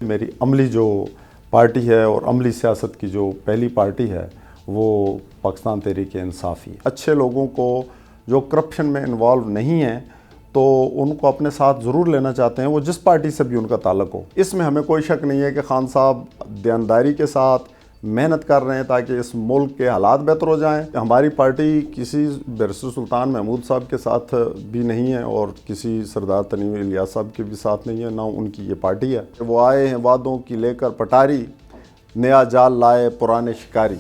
میری عملی جو پارٹی ہے اور عملی سیاست کی جو پہلی پارٹی ہے وہ پاکستان تحریک انصاف ہی. اچھے لوگوں کو جو کرپشن میں انوالو نہیں ہیں تو ان کو اپنے ساتھ ضرور لینا چاہتے ہیں، وہ جس پارٹی سے بھی ان کا تعلق ہو. اس میں ہمیں کوئی شک نہیں ہے کہ خان صاحب دیانتداری کے ساتھ محنت کر رہے ہیں تاکہ اس ملک کے حالات بہتر ہو جائیں. ہماری پارٹی کسی بیرسٹر سلطان محمود صاحب کے ساتھ بھی نہیں ہے اور کسی سردار تنیم الیاس صاحب کے بھی ساتھ نہیں ہے، نہ ان کی یہ پارٹی ہے. وہ آئے ہیں وعدوں کی لے کر پٹاری، نیا جال لائے پرانے شکاری.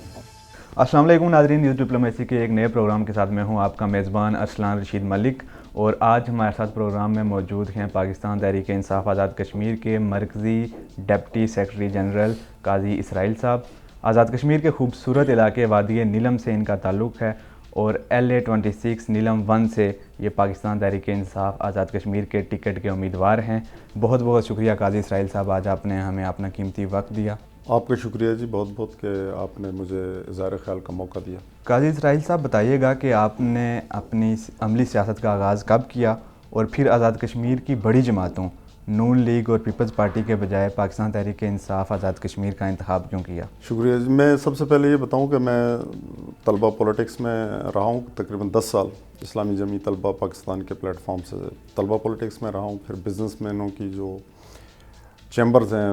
السلام علیکم ناظرین، نیوز ڈپلومیسی کے ایک نئے پروگرام کے ساتھ میں ہوں آپ کا میزبان ارسلان رشید ملک، اور آج ہمارے ساتھ پروگرام میں موجود ہیں پاکستان تحریک انصاف آزاد کشمیر کے مرکزی ڈپٹی سیکرٹری جنرل قاضی اسرائیل صاحب. آزاد کشمیر کے خوبصورت علاقے وادی نیلم سے ان کا تعلق ہے اور LA-26 نیلم 1 سے یہ پاکستان تحریک انصاف آزاد کشمیر کے ٹکٹ کے امیدوار ہیں. بہت بہت شکریہ قاضی اسرائیل صاحب، آج آپ نے ہمیں اپنا قیمتی وقت دیا. آپ کا شکریہ جی، بہت بہت کہ آپ نے مجھے اظہار خیال کا موقع دیا. قاضی اسرائیل صاحب، بتائیے گا کہ آپ نے اپنی عملی سیاست کا آغاز کب کیا اور پھر آزاد کشمیر کی بڑی جماعتوں نون لیگ اور پیپلز پارٹی کے بجائے پاکستان تحریک انصاف آزاد کشمیر کا انتخاب کیوں کیا؟ شکریہ جی. میں سب سے پہلے یہ بتاؤں کہ میں طلبہ پولیٹکس میں رہا ہوں تقریباً 10 سال. اسلامی جمعی طلبہ پاکستان کے پلیٹ فارم سے طلبہ پولیٹکس میں رہا ہوں. پھر بزنس مینوں کی جو چیمبرز ہیں،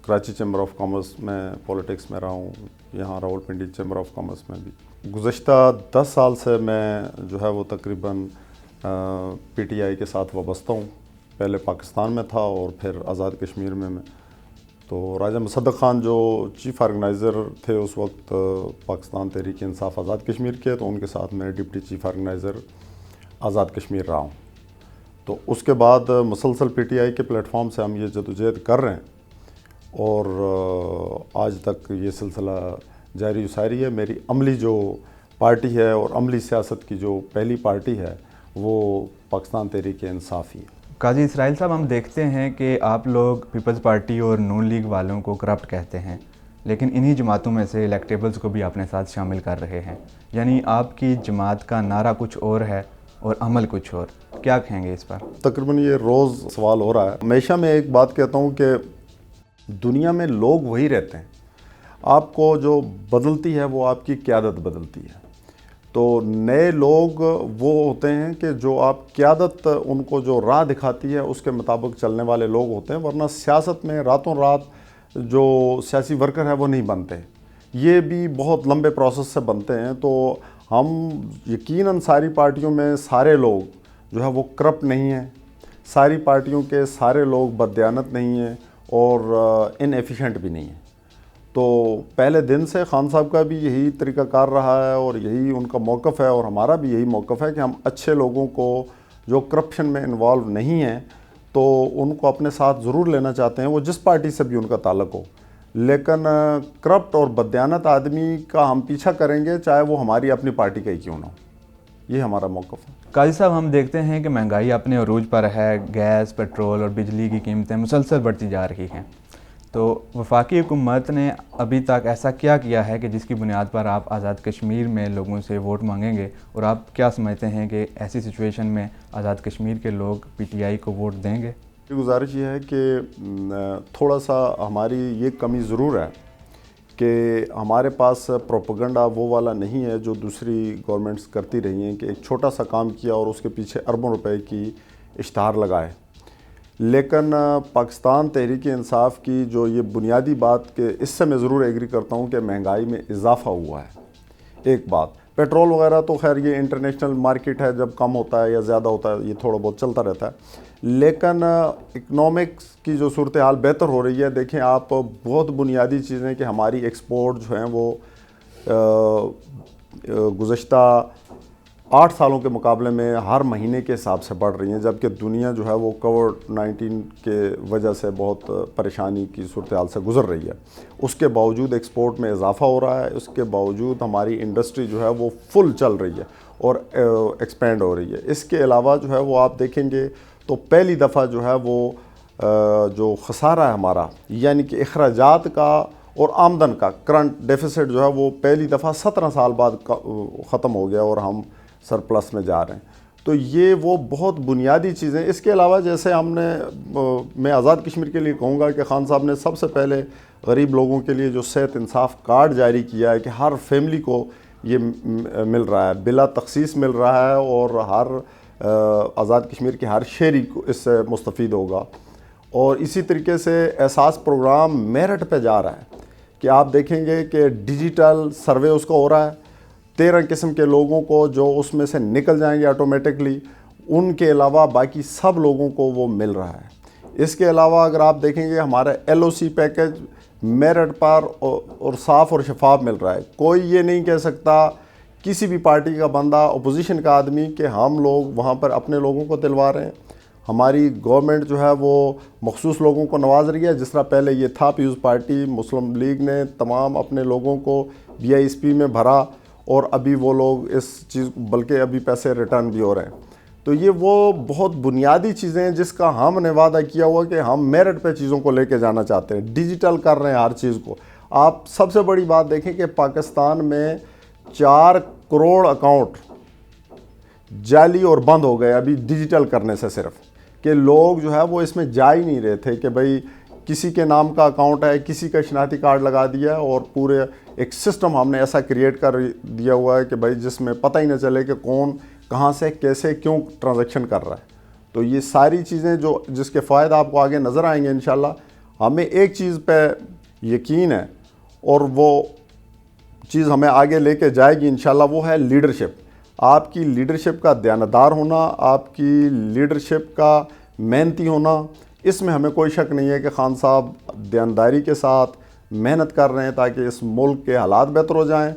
کراچی چیمبر آف کامرس میں پولیٹکس میں رہا ہوں، یہاں راولپنڈی چیمبر آف کامرس میں بھی. گزشتہ 10 سال سے میں جو ہے وہ تقریباً PTI کے ساتھ وابستہ ہوں. پہلے پاکستان میں تھا اور پھر آزاد کشمیر میں. تو راجہ مصدق خان جو چیف آرگنائزر تھے اس وقت پاکستان تحریک انصاف آزاد کشمیر کے، تو ان کے ساتھ میں deputy chief organiser Azad Kashmir رہا ہوں. تو اس کے بعد مسلسل PTI کے پلیٹ فارم سے ہم یہ جدوجہد کر رہے ہیں اور آج تک یہ سلسلہ جاری و ساری ہے. میری عملی جو پارٹی ہے اور عملی سیاست کی جو پہلی پارٹی ہے وہ پاکستان تحریک انصاف ہی ہے. قاضی اسرائیل صاحب، ہم دیکھتے ہیں کہ آپ لوگ پیپلز پارٹی اور نون لیگ والوں کو کرپٹ کہتے ہیں، لیکن انہی جماعتوں میں سے الیکٹیبلز کو بھی اپنے ساتھ شامل کر رہے ہیں. یعنی آپ کی جماعت کا نعرہ کچھ اور ہے اور عمل کچھ اور. کیا کہیں گے اس پر؟ تقریباً یہ روز سوال ہو رہا ہے. ہمیشہ میں ایک بات کہتا ہوں کہ دنیا میں لوگ وہی رہتے ہیں، آپ کو جو بدلتی ہے وہ آپ کی قیادت بدلتی ہے. تو نئے لوگ وہ ہوتے ہیں کہ جو آپ قیادت ان کو جو راہ دکھاتی ہے اس کے مطابق چلنے والے لوگ ہوتے ہیں، ورنہ سیاست میں راتوں رات جو سیاسی ورکر ہے وہ نہیں بنتے. یہ بھی بہت لمبے پروسیس سے بنتے ہیں. تو ہم یقیناً ساری پارٹیوں میں سارے لوگ جو ہے وہ کرپٹ نہیں ہیں، ساری پارٹیوں کے سارے لوگ بددیانت نہیں ہیں اور ان ایفیشینٹ بھی نہیں ہیں. تو پہلے دن سے خان صاحب کا بھی یہی طریقہ کار رہا ہے اور یہی ان کا موقف ہے اور ہمارا بھی یہی موقف ہے کہ ہم اچھے لوگوں کو جو کرپشن میں انوالو نہیں ہیں تو ان کو اپنے ساتھ ضرور لینا چاہتے ہیں، وہ جس پارٹی سے بھی ان کا تعلق ہو. لیکن کرپٹ اور بددیانت آدمی کا ہم پیچھا کریں گے چاہے وہ ہماری اپنی پارٹی کا ہی کیوں نہ ہو. یہ ہمارا موقف ہے. قاضی صاحب، ہم دیکھتے ہیں کہ مہنگائی اپنے عروج پر ہے، گیس، پیٹرول اور بجلی کی قیمتیں مسلسل بڑھتی جا رہی ہیں. تو وفاقی حکومت نے ابھی تک ایسا کیا ہے کہ جس کی بنیاد پر آپ آزاد کشمیر میں لوگوں سے ووٹ مانگیں گے، اور آپ کیا سمجھتے ہیں کہ ایسی سچویشن میں آزاد کشمیر کے لوگ PTI کو ووٹ دیں گے؟ گزارش یہ ہے کہ تھوڑا سا ہماری یہ کمی ضرور ہے کہ ہمارے پاس پروپیگنڈا وہ والا نہیں ہے جو دوسری گورنمنٹس کرتی رہی ہیں کہ ایک چھوٹا سا کام کیا اور اس کے پیچھے اربوں روپے کی اشتہار لگائے. لیکن پاکستان تحریک انصاف کی جو یہ بنیادی بات کہ اس سے میں ضرور ایگری کرتا ہوں کہ مہنگائی میں اضافہ ہوا ہے. ایک بات، پیٹرول وغیرہ تو خیر یہ انٹرنیشنل مارکیٹ ہے، جب کم ہوتا ہے یا زیادہ ہوتا ہے یہ تھوڑا بہت چلتا رہتا ہے. لیکن اکنامکس کی جو صورتحال بہتر ہو رہی ہے. دیکھیں آپ، بہت بنیادی چیزیں کہ ہماری ایکسپورٹ جو ہیں وہ گزشتہ 8 سالوں کے مقابلے میں ہر مہینے کے حساب سے بڑھ رہی ہیں، جبکہ دنیا جو ہے وہ کووڈ-19 کے وجہ سے بہت پریشانی کی صورتحال سے گزر رہی ہے. اس کے باوجود ایکسپورٹ میں اضافہ ہو رہا ہے، اس کے باوجود ہماری انڈسٹری جو ہے وہ فل چل رہی ہے اور ایکسپینڈ ہو رہی ہے. اس کے علاوہ جو ہے وہ آپ دیکھیں گے تو پہلی دفعہ جو ہے وہ جو خسارہ ہے ہمارا، یعنی کہ اخراجات کا اور آمدن کا کرنٹ ڈیفیسٹ جو ہے وہ پہلی دفعہ 17 سال بعد ختم ہو گیا اور ہم سرپلس میں جا رہے ہیں. تو یہ وہ بہت بنیادی چیزیں. اس کے علاوہ جیسے میں آزاد کشمیر کے لیے کہوں گا کہ خان صاحب نے سب سے پہلے غریب لوگوں کے لیے جو صحت انصاف کارڈ جاری کیا ہے کہ ہر فیملی کو یہ مل رہا ہے, بلا تخصیص مل رہا ہے, اور ہر آزاد کشمیر کے ہر شہری کو اس سے مستفید ہوگا. اور اسی طریقے سے احساس پروگرام میرٹ پہ جا رہا ہے کہ آپ دیکھیں گے کہ ڈیجیٹل سروے اس کا ہو رہا ہے. 13 قسم کے لوگوں کو جو اس میں سے نکل جائیں گے آٹومیٹکلی, ان کے علاوہ باقی سب لوگوں کو وہ مل رہا ہے. اس کے علاوہ اگر آپ دیکھیں گے ہمارا LOC پیکج میرٹ پر اور صاف اور شفاف مل رہا ہے. کوئی یہ نہیں کہہ سکتا کسی بھی پارٹی کا بندہ, اپوزیشن کا آدمی, کہ ہم لوگ وہاں پر اپنے لوگوں کو دلوا رہے ہیں. ہماری گورنمنٹ جو ہے وہ مخصوص لوگوں کو نواز رہی ہے, جس طرح پہلے یہ تھا پیپلز پارٹی مسلم لیگ نے تمام اپنے لوگوں کو BISP میں بھرا, اور ابھی وہ لوگ اس چیز بلکہ ابھی پیسے ریٹرن بھی ہو رہے ہیں. تو یہ وہ بہت بنیادی چیزیں ہیں جس کا ہم نے وعدہ کیا ہوا کہ ہم میرٹ پہ چیزوں کو لے کے جانا چاہتے ہیں. ڈیجیٹل کر رہے ہیں ہر چیز کو. آپ سب سے بڑی بات دیکھیں کہ پاکستان میں 4 کروڑ اکاؤنٹ جعلی اور بند ہو گئے ابھی ڈیجیٹل کرنے سے, صرف کہ لوگ جو ہے وہ اس میں جا ہی نہیں رہے تھے کہ بھئی کسی کے نام کا اکاؤنٹ ہے, کسی کا شناختی کارڈ لگا دیا ہے, اور پورے ایک سسٹم ہم نے ایسا کریٹ کر دیا ہوا ہے کہ بھئی جس میں پتہ ہی نہ چلے کہ کون کہاں سے کیسے کیوں ٹرانزیکشن کر رہا ہے. تو یہ ساری چیزیں جس کے فائدہ آپ کو آگے نظر آئیں گے انشاءاللہ. ہمیں ایک چیز پہ یقین ہے, اور وہ چیز ہمیں آگے لے کے جائے گی انشاءاللہ, وہ ہے لیڈرشپ. آپ کی لیڈرشپ کا دیانتدار ہونا, آپ کی لیڈرشپ کا محنتی ہونا, اس میں ہمیں کوئی شک نہیں ہے کہ خان صاحب دیانتداری کے ساتھ محنت کر رہے ہیں تاکہ اس ملک کے حالات بہتر ہو جائیں.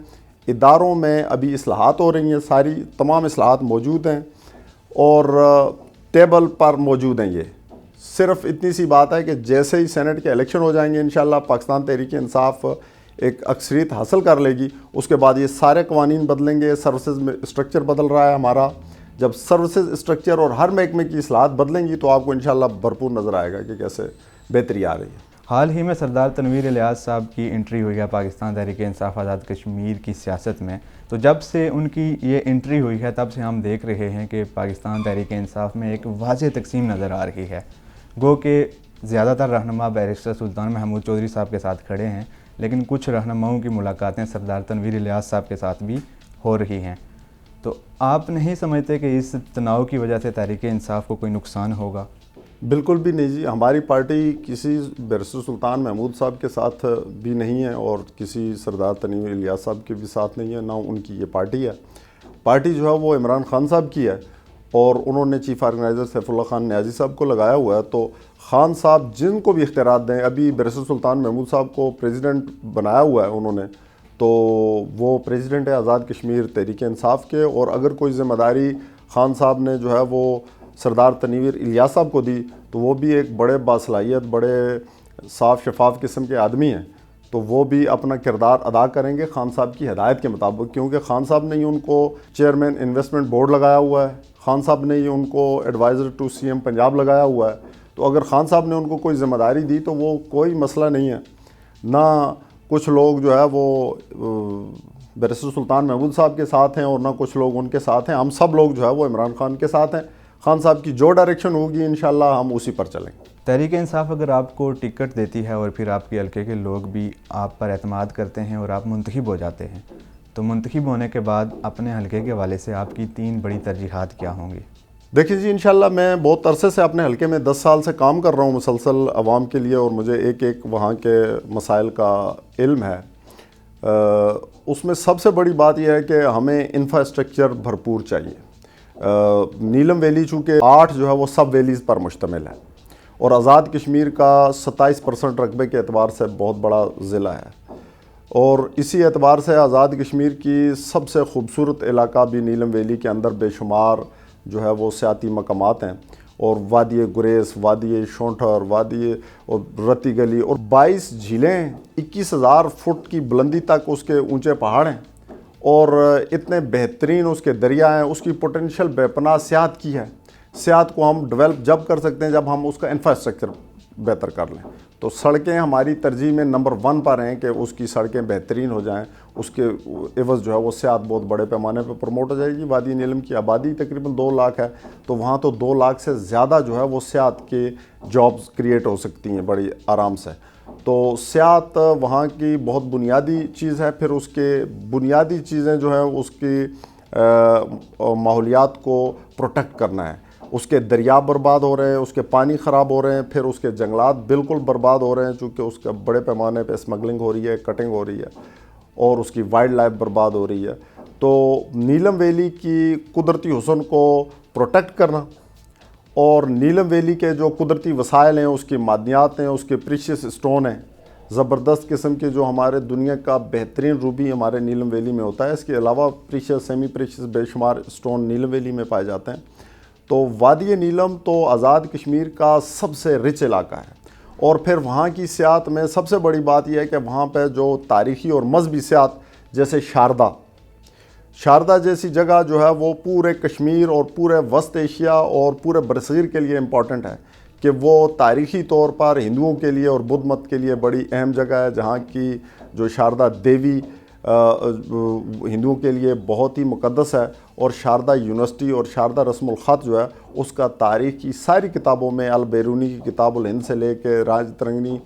اداروں میں ابھی اصلاحات ہو رہی ہیں, ساری تمام اصلاحات موجود ہیں اور ٹیبل پر موجود ہیں. یہ صرف اتنی سی بات ہے کہ جیسے ہی سینٹ کے الیکشن ہو جائیں گے انشاءاللہ پاکستان تحریک انصاف ایک اکثریت حاصل کر لے گی, اس کے بعد یہ سارے قوانین بدلیں گے. سروسز میں اسٹرکچر بدل رہا ہے ہمارا. جب سروسز اسٹرکچر اور ہر محکمے کی اصلاحات بدلیں گی تو آپ کو انشاءاللہ بھرپور نظر آئے گا کہ کیسے بہتری آ رہی ہے. حال ہی میں سردار تنویر الیاس صاحب کی انٹری ہوئی ہے پاکستان تحریک انصاف آزاد کشمیر کی سیاست میں. تو جب سے ان کی یہ انٹری ہوئی ہے تب سے ہم دیکھ رہے ہیں کہ پاکستان تحریک انصاف میں ایک واضح تقسیم نظر آ رہی ہے. گو کہ زیادہ تر رہنما بیرسٹر سلطان محمود چودھری صاحب کے ساتھ کھڑے ہیں, لیکن کچھ رہنماؤں کی ملاقاتیں سردار تنویر الیاس صاحب کے ساتھ بھی ہو رہی ہیں. تو آپ نہیں سمجھتے کہ اس تناؤ کی وجہ سے تحریک انصاف کو کوئی نقصان ہوگا؟ بالکل بھی نہیں جی. ہماری پارٹی کسی بیرسٹر سلطان محمود صاحب کے ساتھ بھی نہیں ہے, اور کسی سردار تنویر الیاس صاحب کے بھی ساتھ نہیں ہے, نہ ان کی یہ پارٹی ہے. پارٹی جو ہے وہ عمران خان صاحب کی ہے, اور انہوں نے چیف آرگنائزر سیف اللہ خان نیازی صاحب کو لگایا ہوا ہے. تو خان صاحب جن کو بھی اختیارات دیں, ابھی بیرسٹر سلطان محمود صاحب کو پریزیڈنٹ بنایا ہوا ہے انہوں نے, تو وہ پریزیڈنٹ ہے آزاد کشمیر تحریک انصاف کے, اور اگر کوئی ذمہ داری خان صاحب نے جو ہے وہ سردار تنویر الیاس صاحب کو دی تو وہ بھی ایک بڑے باصلاحیت, بڑے صاف شفاف قسم کے آدمی ہیں, تو وہ بھی اپنا کردار ادا کریں گے خان صاحب کی ہدایت کے مطابق. کیونکہ خان صاحب نے ہی ان کو چیئرمین انویسٹمنٹ بورڈ لگایا ہوا ہے, خان صاحب نے ہی ان کو ایڈوائزر ٹو CM پنجاب لگایا ہوا ہے. تو اگر خان صاحب نے ان کو کوئی ذمہ داری دی تو وہ کوئی مسئلہ نہیں ہے. نہ کچھ لوگ جو ہے وہ بیرسٹر سلطان محمود صاحب کے ساتھ ہیں, اور نہ کچھ لوگ ان کے ساتھ ہیں. ہم سب لوگ جو ہے وہ عمران خان کے ساتھ ہیں. خان صاحب کی جو ڈائریکشن ہوگی انشاءاللہ ہم اسی پر چلیں گے. تحریک انصاف اگر آپ کو ٹکٹ دیتی ہے اور پھر آپ کے حلقے کے لوگ بھی آپ پر اعتماد کرتے ہیں اور آپ منتخب ہو جاتے ہیں, تو منتخب ہونے کے بعد اپنے حلقے کے حوالے سے آپ کی 3 بڑی ترجیحات کیا ہوں گی؟ دیکھیں جی, انشاءاللہ میں بہت عرصے سے اپنے حلقے میں 10 سال سے کام کر رہا ہوں مسلسل عوام کے لیے, اور مجھے ایک ایک وہاں کے مسائل کا علم ہے. اس میں سب سے بڑی بات یہ ہے کہ ہمیں انفراسٹرکچر بھرپور چاہیے. نیلم ویلی چونکہ 8 جو ہے وہ سب ویلیز پر مشتمل ہے, اور آزاد کشمیر کا 27% رقبے کے اعتبار سے بہت بڑا ضلع ہے, اور اسی اعتبار سے آزاد کشمیر کی سب سے خوبصورت علاقہ بھی نیلم ویلی کے اندر بے شمار جو ہے وہ سیاحتی مقامات ہیں, اور وادی گریس, وادی شونٹھر, وادی اور رتی گلی, اور 22 جھیلیں, 21,000 فٹ کی بلندی تک اس کے اونچے پہاڑ ہیں, اور اتنے بہترین اس کے دریا ہیں. اس کی پوٹینشیل بے پناہ سیاحت کی ہے. سیاحت کو ہم ڈیولپ جب کر سکتے ہیں جب ہم اس کا انفراسٹرکچر بہتر کر لیں. تو سڑکیں ہماری ترجیح میں نمبر 1 پر ہیں کہ اس کی سڑکیں بہترین ہو جائیں. اس کے عوض جو ہے وہ سیاحت بہت بڑے پیمانے پہ پروموٹ ہو جائے گی. وادی نیلم کی آبادی تقریباً 2 لاکھ ہے, تو وہاں تو 2 لاکھ سے زیادہ جو ہے وہ سیاحت کے جابز کریٹ ہو سکتی ہیں بڑی آرام سے. تو سیاحت وہاں کی بہت بنیادی چیز ہے. پھر اس کے بنیادی چیزیں جو ہیں اس کی ماحولیات کو پروٹیکٹ کرنا ہے. اس کے دریا برباد ہو رہے ہیں, اس کے پانی خراب ہو رہے ہیں, پھر اس کے جنگلات بالکل برباد ہو رہے ہیں چونکہ اس کا بڑے پیمانے پہ اسمگلنگ ہو رہی ہے, کٹنگ ہو رہی ہے, اور اس کی وائلڈ لائف برباد ہو رہی ہے. تو نیلم ویلی کی قدرتی حسن کو پروٹیکٹ کرنا اور نیلم ویلی کے جو قدرتی وسائل ہیں, اس کی معدنیات ہیں, اس کے پریشیس اسٹون ہیں, زبردست قسم کے جو ہمارے دنیا کا بہترین روبی ہمارے نیلم ویلی میں ہوتا ہے. اس کے علاوہ پریشیس, سیمی پریشیس بے شمار اسٹون نیلم ویلی میں پائے جاتے ہیں. تو وادی نیلم تو آزاد کشمیر کا سب سے رچ علاقہ ہے. اور پھر وہاں کی سیاحت میں سب سے بڑی بات یہ ہے کہ وہاں پہ جو تاریخی اور مذہبی سیاحت, جیسے شاردا جیسی جگہ جو ہے وہ پورے کشمیر اور پورے وسط ایشیا اور پورے برصغیر کے لیے امپورٹنٹ ہے کہ وہ تاریخی طور پر ہندوؤں کے لیے اور بدھ مت کے لیے بڑی اہم جگہ ہے, جہاں کی جو شاردا دیوی ہندوؤں کے لیے بہت ہی مقدس ہے. اور شاردا یونیورسٹی اور شاردا رسم الخط جو ہے اس کا تاریخ کی ساری کتابوں میں, البیرونی کی کتاب الہند سے لے کے راج ترنگنی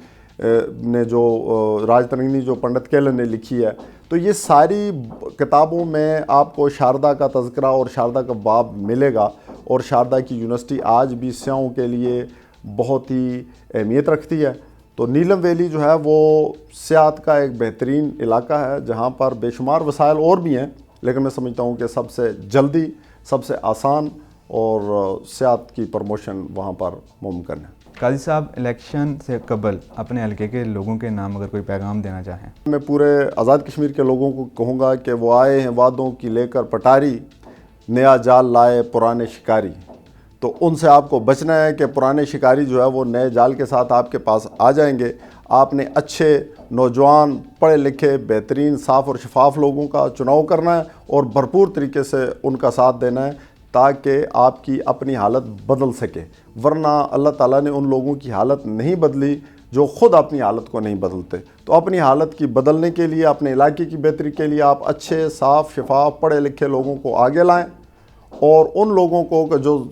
جو پنڈت کیلن نے لکھی ہے, تو یہ ساری کتابوں میں آپ کو شاردا کا تذکرہ اور شاردا کا باب ملے گا. اور شاردا کی یونیورسٹی آج بھی سیاحوں کے لیے بہت ہی اہمیت رکھتی ہے. تو نیلم ویلی جو ہے وہ سیاحت کا ایک بہترین علاقہ ہے جہاں پر بے شمار وسائل اور بھی ہیں, لیکن میں سمجھتا ہوں کہ سب سے جلدی, سب سے آسان اور سیاحت کی پروموشن وہاں پر ممکن ہے. قاضی صاحب, الیکشن سے قبل اپنے حلقے کے لوگوں کے نام اگر کوئی پیغام دینا چاہیں. میں پورے آزاد کشمیر کے لوگوں کو کہوں گا کہ وہ آئے ہیں وعدوں کی لے کر پٹاری, نیا جال لائے پرانے شکاری. تو ان سے آپ کو بچنا ہے کہ پرانے شکاری جو ہے وہ نئے جال کے ساتھ آپ کے پاس آ جائیں گے. آپ نے اچھے نوجوان پڑھے لکھے بہترین صاف اور شفاف لوگوں کا چناؤ کرنا ہے اور بھرپور طریقے سے ان کا ساتھ دینا ہے تاکہ آپ کی اپنی حالت بدل سکے. ورنہ اللہ تعالیٰ نے ان لوگوں کی حالت نہیں بدلی جو خود اپنی حالت کو نہیں بدلتے. تو اپنی حالت کی بدلنے کے لیے, اپنے علاقے کی بہتری کے لیے آپ اچھے صاف شفاف پڑھے لکھے لوگوں کو آگے لائیں, اور ان لوگوں کو جو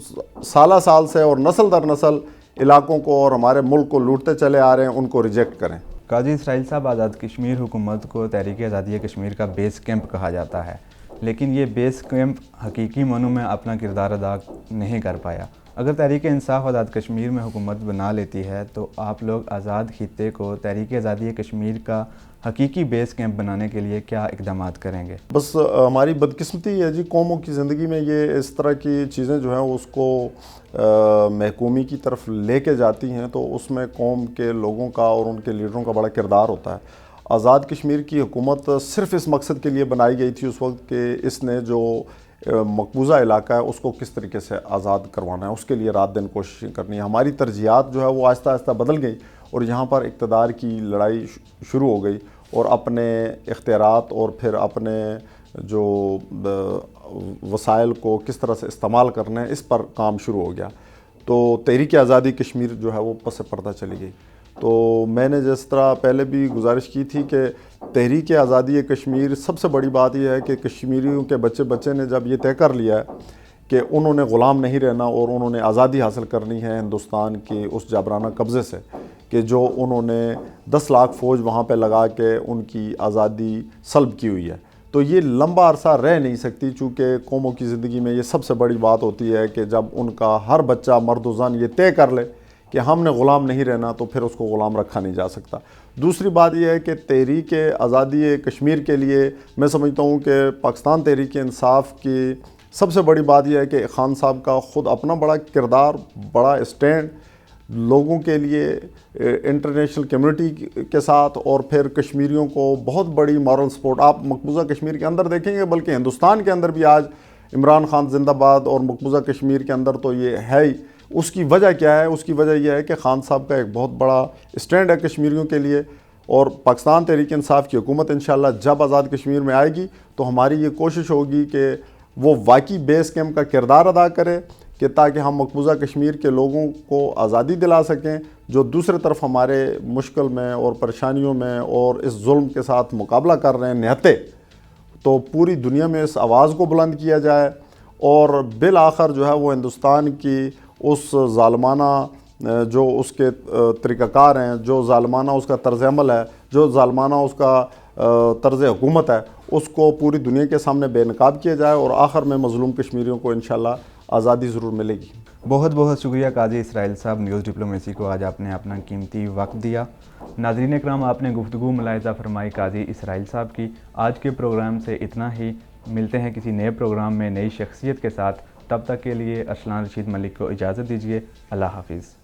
سالہ سال سے اور نسل در نسل علاقوں کو اور ہمارے ملک کو لوٹتے چلے آ رہے ہیں ان کو ریجیکٹ کریں. قاضی اسرائیل صاحب, آزاد کشمیر حکومت کو تحریک آزادی کشمیر کا بیس کیمپ کہا جاتا ہے, لیکن یہ بیس کیمپ حقیقی معنوں میں اپنا کردار ادا نہیں کر پایا. اگر تحریک انصاف آزاد کشمیر میں حکومت بنا لیتی ہے تو آپ لوگ آزاد خطے کو تحریک آزادی کشمیر کا حقیقی بیس کیمپ بنانے کے لیے کیا اقدامات کریں گے؟ بس ہماری بدقسمتی ہے جی, قوموں کی زندگی میں یہ اس طرح کی چیزیں جو ہیں اس کو محکومی کی طرف لے کے جاتی ہیں, تو اس میں قوم کے لوگوں کا اور ان کے لیڈروں کا بڑا کردار ہوتا ہے. آزاد کشمیر کی حکومت صرف اس مقصد کے لیے بنائی گئی تھی اس وقت کہ اس نے جو مقبوضہ علاقہ ہے اس کو کس طریقے سے آزاد کروانا ہے, اس کے لیے رات دن کوششیں کرنی ہے. ہماری ترجیحات جو ہے وہ آہستہ آہستہ بدل گئی اور یہاں پر اقتدار کی لڑائی شروع ہو گئی, اور اپنے اختیارات اور پھر اپنے جو وسائل کو کس طرح سے استعمال کرنا ہے اس پر کام شروع ہو گیا. تو تحریک آزادی کشمیر جو ہے وہ پس پردہ چلی گئی. تو میں نے جس طرح پہلے بھی گزارش کی تھی کہ تحریک آزادی کشمیر سب سے بڑی بات یہ ہے کہ کشمیریوں کے بچے نے جب یہ طے کر لیا ہے کہ انہوں نے غلام نہیں رہنا اور انہوں نے آزادی حاصل کرنی ہے ہندوستان کے اس جابرانہ قبضے سے, کہ جو انہوں نے 10 لاکھ فوج وہاں پہ لگا کے ان کی آزادی سلب کی ہوئی ہے, تو یہ لمبا عرصہ رہ نہیں سکتی. چونکہ قوموں کی زندگی میں یہ سب سے بڑی بات ہوتی ہے کہ جب ان کا ہر بچہ مرد و زن یہ طے کر لے کہ ہم نے غلام نہیں رہنا تو پھر اس کو غلام رکھا نہیں جا سکتا. دوسری بات یہ ہے کہ تحریک آزادی کشمیر کے لیے میں سمجھتا ہوں کہ پاکستان تحریک انصاف کی سب سے بڑی بات یہ ہے کہ خان صاحب کا خود اپنا بڑا کردار, بڑا اسٹینڈ لوگوں کے لیے, انٹرنیشنل کمیونٹی کے ساتھ, اور پھر کشمیریوں کو بہت بڑی مورل سپورٹ آپ مقبوضہ کشمیر کے اندر دیکھیں گے, بلکہ ہندوستان کے اندر بھی آج عمران خان زندہ باد اور مقبوضہ کشمیر کے اندر تو یہ ہے ہی. اس کی وجہ کیا ہے؟ اس کی وجہ یہ ہے کہ خان صاحب کا ایک بہت بڑا اسٹینڈ ہے کشمیریوں کے لیے, اور پاکستان تحریک انصاف کی حکومت انشاءاللہ جب آزاد کشمیر میں آئے گی تو ہماری یہ کوشش ہوگی کہ وہ واقعی بیس کیمپ کا کردار ادا کرے, کہ تاکہ ہم مقبوضہ کشمیر کے لوگوں کو آزادی دلا سکیں، جو دوسری طرف ہمارے مشکل میں اور پریشانیوں میں اور اس ظلم کے ساتھ مقابلہ کر رہے ہیں نہتے، تو پوری دنیا میں اس آواز کو بلند کیا جائے اور بالآخر جو ہے وہ ہندوستان کی اس ظالمانہ جو اس کے طریقہ کار ہیں، جو ظالمانہ اس کا طرز عمل ہے، جو ظالمانہ اس کا طرز حکومت ہے، اس کو پوری دنیا کے سامنے بے نقاب کیا جائے اور آخر میں مظلوم کشمیریوں کو انشاءاللہ آزادی ضرور ملے گی۔ بہت بہت شکریہ قاضی اسرائیل صاحب، نیوز ڈپلومیسی کو آج آپ نے اپنا قیمتی وقت دیا۔ ناظرین اکرام، آپ نے گفتگو ملاحظہ فرمائی قاضی اسرائیل صاحب کی۔ آج کے پروگرام سے اتنا ہی، ملتے ہیں کسی نئے پروگرام میں نئی شخصیت کے ساتھ، تب تک کے لیے ارسلان رشید ملک کو اجازت دیجیے۔ اللہ حافظ۔